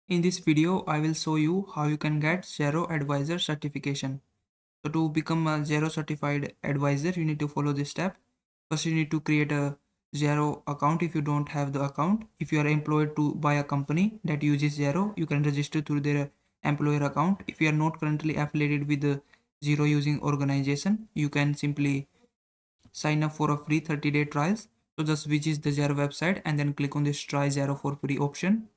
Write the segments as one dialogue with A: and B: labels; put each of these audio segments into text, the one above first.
A: In this video, I will show you how you can get Xero Advisor certification. So to become a Xero certified advisor, you need to follow this step. First, you need to create a Xero account if you don't have the account. If you are employed by a company that uses Xero, you can register through their employer account. If you are not currently affiliated with the Xero using organization, you can simply sign up for a free 30-day trials. So just visit the Xero website and then click on this try Xero for free option.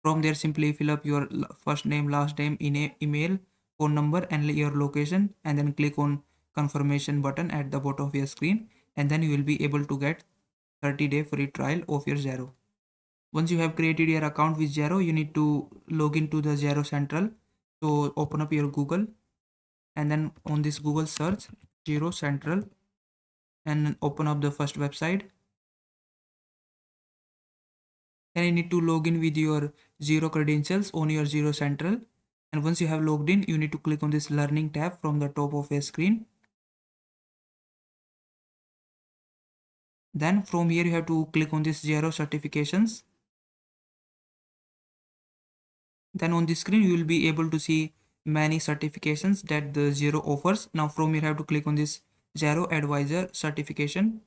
A: From there, simply fill up your first name, last name, email, phone number, and your location, and then click on confirmation button at the bottom of your screen, and then you will be able to get 30-day free trial of your Xero. Once you have created your account with Xero, you need to log into the Xero Central. So open up your Google, and then on this Google search Xero Central, and open up the first website. Then you need to log in with your Xero credentials on your Xero Central. And once you have logged in, you need to click on this learning tab from the top of your screen. Then from here, you have to click on this Xero certifications. Then on this screen, you will be able to see many certifications that the Xero offers. Now from here, you have to click on this Xero Advisor certification.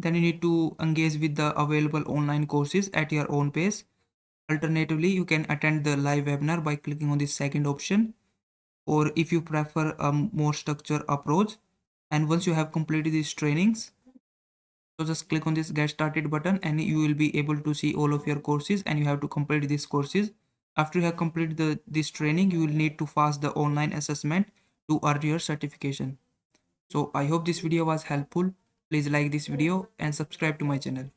A: Then you need to engage with the available online courses at your own pace. Alternatively, you can attend the live webinar by clicking on this second option, or if you prefer a more structured approach. And once you have completed these trainings, so just click on this get started button and you will be able to see all of your courses, and you have to complete these courses. After you have completed this training, you will need to pass the online assessment to earn your certification. So I hope this video was helpful. Please like this video and subscribe to my channel.